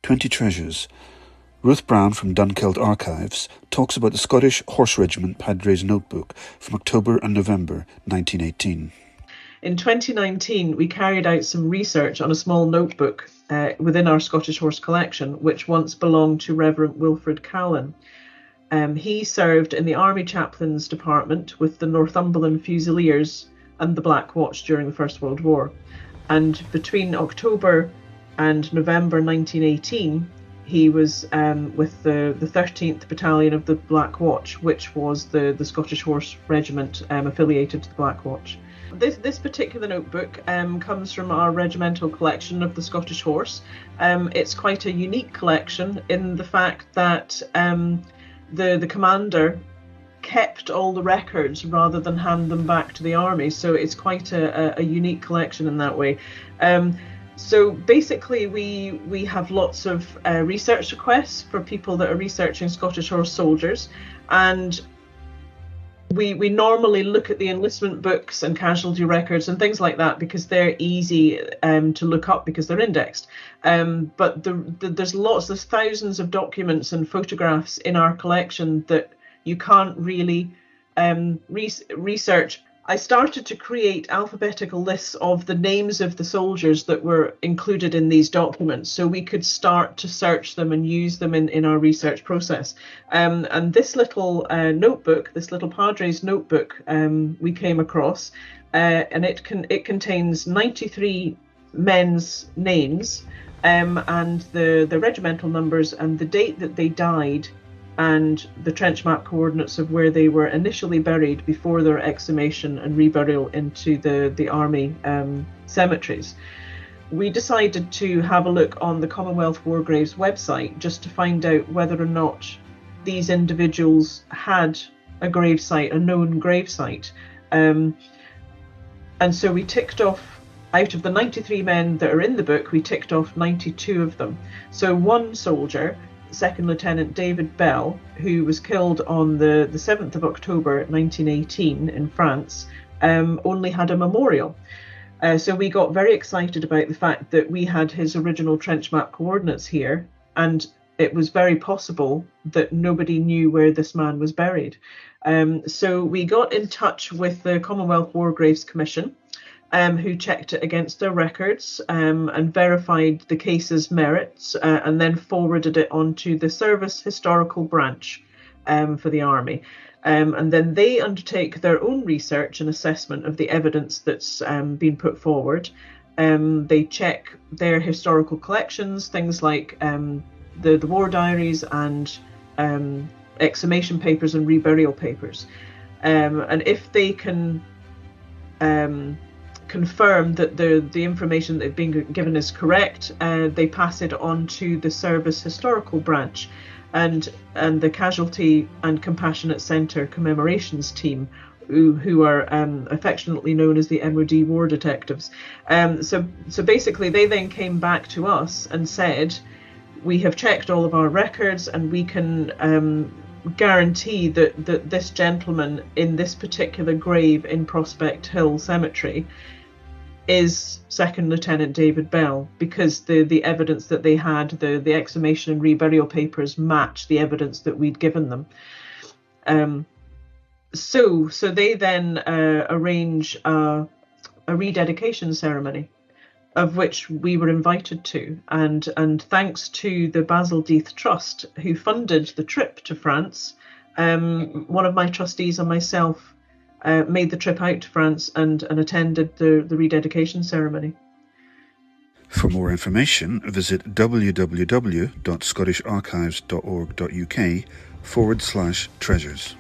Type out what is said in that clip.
20 Treasures. Ruth Brown from Dunkeld Archives talks about the Scottish Horse Regiment Padre's notebook from October and November 1918. In 2019, we carried out some research on a small notebook within our Scottish Horse collection, which once belonged to Reverend Wilfred Callan. He served in the Army Chaplains Department with the Northumberland Fusiliers and the Black Watch during the First World War. And between October and November 1918, he was with the 13th Battalion of the Black Watch, which was the Scottish Horse Regiment affiliated to the Black Watch. This particular notebook comes from our regimental collection of the Scottish Horse. It's quite a unique collection in the fact that the commander kept all the records rather than hand them back to the army, so it's quite a unique collection in that way. So basically we have lots of research requests for people that are researching Scottish Horse soldiers, and we normally look at the enlistment books and casualty records and things like that because they're easy to look up because they're indexed. But there's thousands of documents and photographs in our collection that you can't really research. I started to create alphabetical lists of the names of the soldiers that were included in these documents so we could start to search them and use them in our research process. And this little notebook, this little Padre's notebook we came across, and it contains 93 men's names and the regimental numbers and the date that they died, and the trench map coordinates of where they were initially buried before their exhumation and reburial into the army cemeteries. We decided to have a look on the Commonwealth War Graves website just to find out whether or not these individuals had a gravesite, a known gravesite. And so we ticked off, out of the 93 men that are in the book, we ticked off 92 of them. So one soldier, Second Lieutenant David Bell, who was killed on the 7th of October 1918 in France, only had a memorial. So we got very excited about the fact that we had his original trench map coordinates here, and it was very possible that nobody knew where this man was buried. So we got in touch with the Commonwealth War Graves Commission, who checked it against their records and verified the case's merits, and then forwarded it on to the Service Historical Branch for the Army. And then they undertake their own research and assessment of the evidence that's been put forward. They check their historical collections, things like the war diaries and exhumation papers and reburial papers. And if they can confirm that the information that they've been given is correct, they pass it on to the Service Historical Branch and the Casualty and Compassionate Centre Commemorations Team, who are affectionately known as the MOD War Detectives. So basically they then came back to us and said, we have checked all of our records and we can guarantee that this gentleman in this particular grave in Prospect Hill Cemetery is Second Lieutenant David Bell, because the evidence that they had, the exhumation and reburial papers match the evidence that we'd given them. So they then arrange a rededication ceremony, of which we were invited to, and thanks to the Basil Death Trust, who funded the trip to France, one of my trustees and myself made the trip out to France and attended the rededication ceremony. For more information, visit www.scottisharchives.org.uk/treasures.